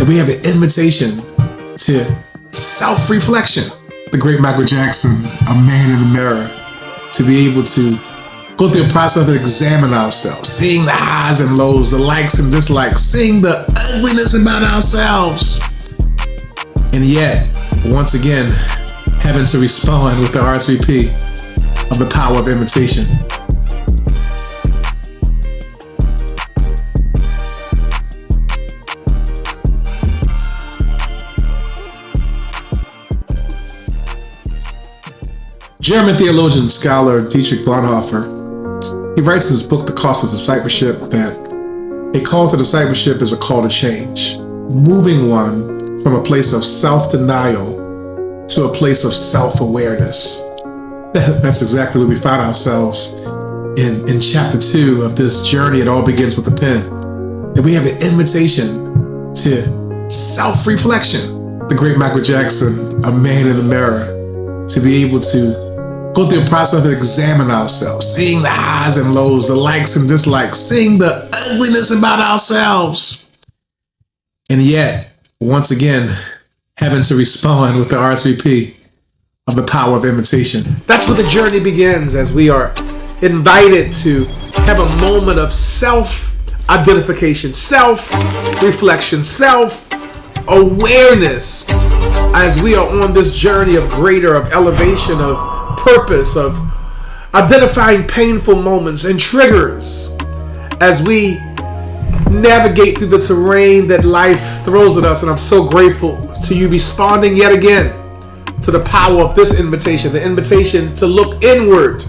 And we have an invitation to self-reflection. The great Michael Jackson, a man in the mirror, to be able to go through a process of examining ourselves, seeing the highs and lows, the likes and dislikes, seeing the ugliness about ourselves. And yet, once again, having to respond with the RSVP of the power of invitation. German theologian, scholar Dietrich Bonhoeffer, he writes in his book, The Cost of Discipleship, that a call to discipleship is a call to change, moving one from a place of self-denial to a place of self-awareness. That's exactly where we find ourselves in chapter 2 of this journey. It all begins with the pen. That we have an invitation to self-reflection. The great Michael Jackson, a man in the mirror, to be able to go through a process of examining ourselves, seeing the highs and lows, the likes and dislikes, seeing the ugliness about ourselves. And yet, once again, having to respond with the RSVP of the power of invitation. That's where the journey begins, as we are invited to have a moment of self-identification, self-reflection, self-awareness, as we are on this journey of elevation, of purpose, of identifying painful moments and triggers as we navigate through the terrain that life throws at us. And I'm so grateful to you responding yet again to the power of this invitation, the invitation to look inward.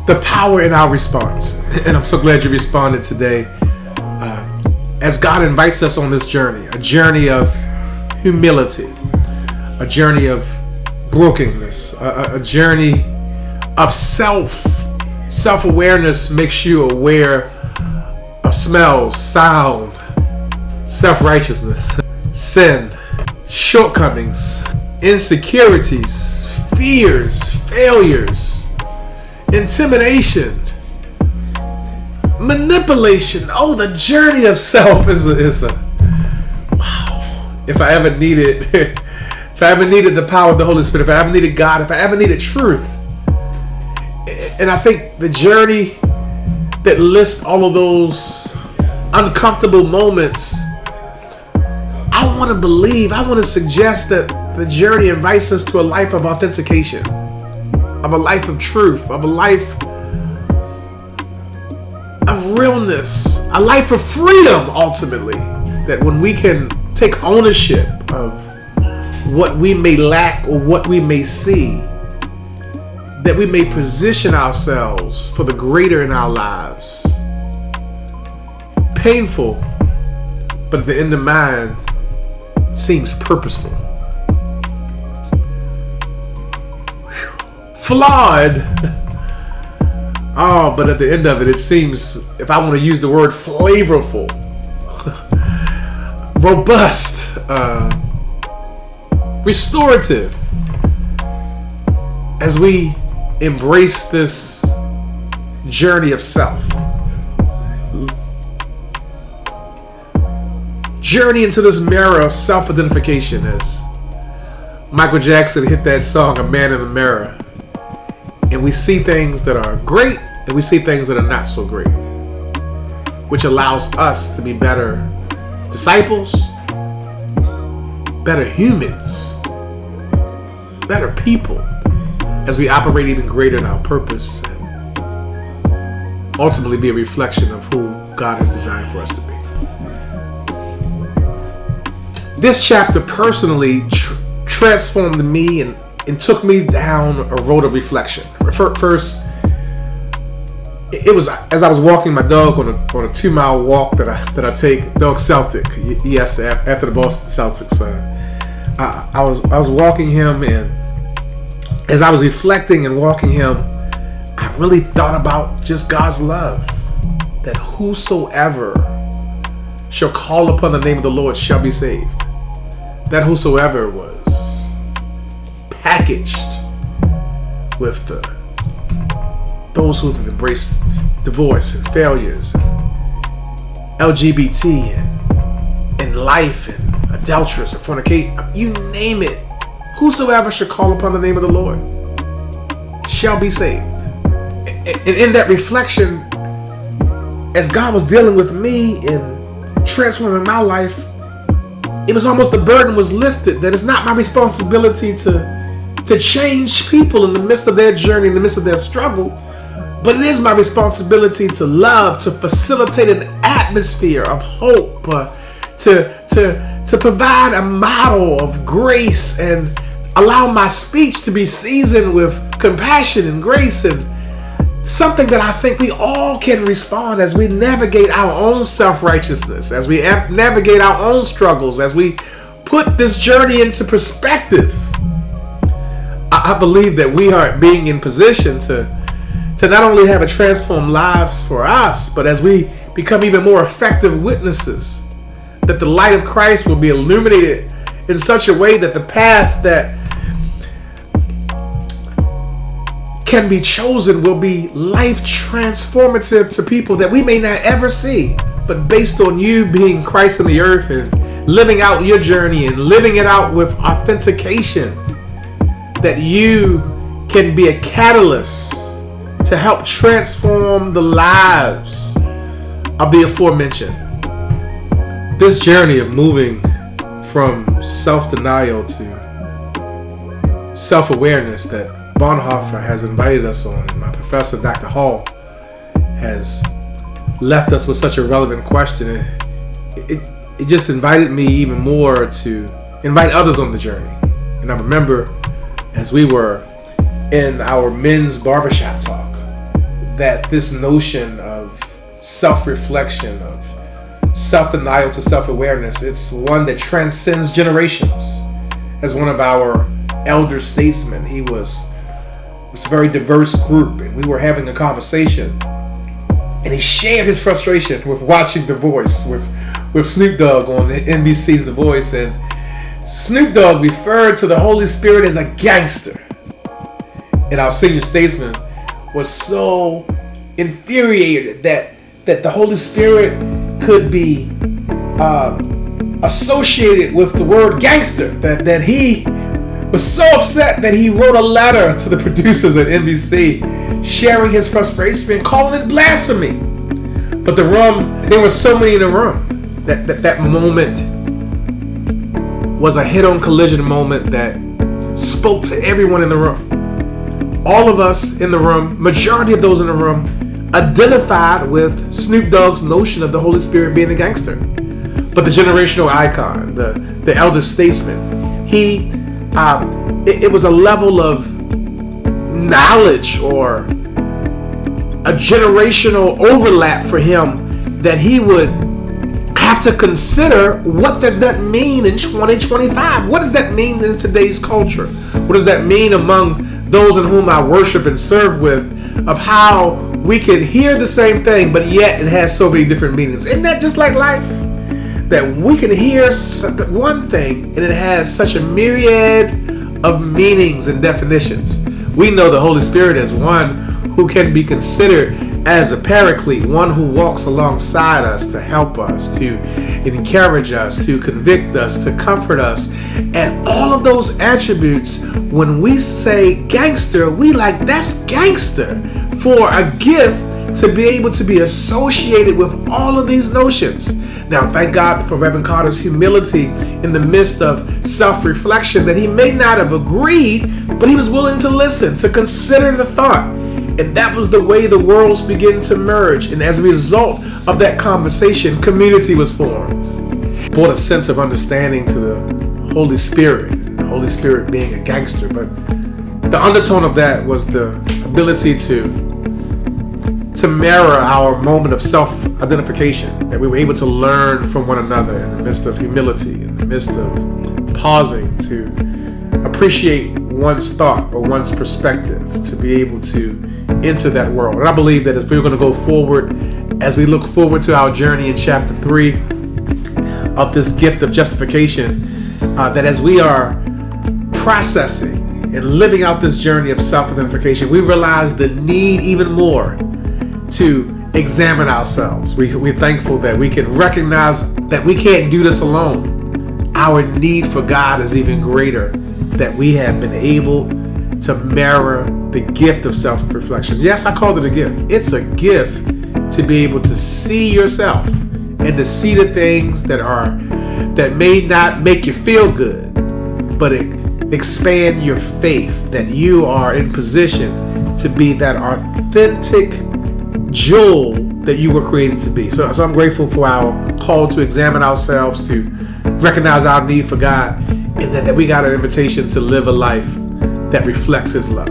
The power in our response. And I'm so glad you responded today. As God invites us on this journey, a journey of humility, a journey of brokenness, a journey of self-awareness makes you aware of smells, sound, self-righteousness, sin, shortcomings, insecurities, fears, failures, intimidation, manipulation. Oh, the journey of self is a wow. If I ever needed the power of the Holy Spirit, if I ever needed God, if I ever needed truth. And I think the journey that lists all of those uncomfortable moments, I want to suggest that the journey invites us to a life of authentication, of a life of truth, of a life of realness, a life of freedom, ultimately. That when we can take ownership of what we may lack or what we may see, that we may position ourselves for the greater in our lives. Painful, but at the end of mind, seems purposeful. Flawed. Oh, but at the end of it, it seems, if I want to use the word, flavorful, robust, restorative, as we embrace this journey of self. Journey into this mirror of self-identification, as Michael Jackson hit that song, A Man in the Mirror. And we see things that are great, and we see things that are not so great, which allows us to be better disciples, better humans, better people, as we operate even greater in our purpose and ultimately be a reflection of who God has designed for us to be. This chapter personally transformed me and took me down a road of reflection. First, it was as I was walking my dog on a 2-mile walk that I take, dog Celtic. Yes, after the Boston Celtics. I was walking him, and as I was reflecting and walking him, I really thought about just God's love. That whosoever shall call upon the name of the Lord shall be saved. That whosoever was packaged with those who have embraced divorce and failures, LGBT and life and adulteress or fornicate, you name it. Whosoever shall call upon the name of the Lord shall be saved. And in that reflection, as God was dealing with me and transforming my life, it was almost the burden was lifted that it's not my responsibility to change people in the midst of their journey, in the midst of their struggle, but it is my responsibility to love, to facilitate an atmosphere of hope, to provide a model of grace and allow my speech to be seasoned with compassion and grace, and something that I think we all can respond as we navigate our own self-righteousness, as we navigate our own struggles, as we put this journey into perspective. I believe that we are being in position to not only have a transformed lives for us, but as we become even more effective witnesses, that the light of Christ will be illuminated in such a way that the path that can be chosen will be life transformative to people that we may not ever see, but based on you being Christ in the earth and living out your journey and living it out with authentication, that you can be a catalyst to help transform the lives of the aforementioned. This journey of moving from self-denial to self-awareness that Bonhoeffer has invited us on, and my professor, Dr. Hall, has left us with such a relevant question. It just invited me even more to invite others on the journey. And I remember as we were in our men's barbershop talk, that this notion of self-reflection, of self-denial to self-awareness, it's one that transcends generations. As one of our elder statesmen, it was a very diverse group, and we were having a conversation, and he shared his frustration with watching The Voice with Snoop Dogg on the NBC's The Voice, and Snoop Dogg referred to the Holy Spirit as a gangster. And our senior statesman was so infuriated that the Holy Spirit could be associated with the word gangster, that he was so upset that he wrote a letter to the producers at NBC sharing his frustration and calling it blasphemy. But there were so many in the room that moment was a head-on collision moment that spoke to everyone in the room. All of us in the room, majority of those in the room, identified with Snoop Dogg's notion of the Holy Spirit being a gangster. But the generational icon, the elder statesman, it was a level of knowledge or a generational overlap for him that he would have to consider, what does that mean in 2025? What does that mean in today's culture? What does that mean among those in whom I worship and serve with, of how we can hear the same thing, but yet it has so many different meanings? Isn't that just like life? That we can hear one thing and it has such a myriad of meanings and definitions. We know the Holy Spirit as one who can be considered as a paraclete, one who walks alongside us to help us, to encourage us, to convict us, to comfort us. And all of those attributes, when we say gangster, we like, that's gangster, for a gift to be able to be associated with all of these notions. Now, thank God for Reverend Carter's humility in the midst of self-reflection, that he may not have agreed, but he was willing to listen, to consider the thought. And that was the way the worlds began to merge. And as a result of that conversation, community was formed. It brought a sense of understanding to the Holy Spirit, the Holy Spirit being a gangster. But the undertone of that was the ability to mirror our moment of self-identification, that we were able to learn from one another in the midst of humility, in the midst of pausing to appreciate one's thought or one's perspective, to be able to enter that world. And I believe that as we're going to go forward, as we look forward to our journey in chapter 3 of this gift of justification, that as we are processing and living out this journey of self-identification, we realize the need even more to examine ourselves. We're thankful that we can recognize that we can't do this alone. Our need for God is even greater, that we have been able to mirror the gift of self-reflection. Yes, I called it a gift. It's a gift to be able to see yourself and to see the things that may not make you feel good, but expand your faith that you are in position to be that authentic jewel that you were created to be. So I'm grateful for our call to examine ourselves, to recognize our need for God, and that we got an invitation to live a life that reflects His love.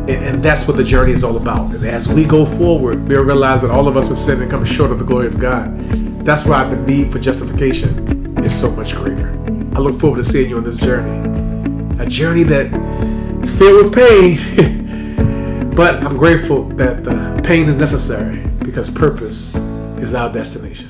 And that's what the journey is all about. And as we go forward, we'll realize that all of us have sinned and come short of the glory of God. That's why the need for justification is so much greater. I look forward to seeing you on this journey. A journey that is filled with pain. But I'm grateful that the pain is necessary, because purpose is our destination.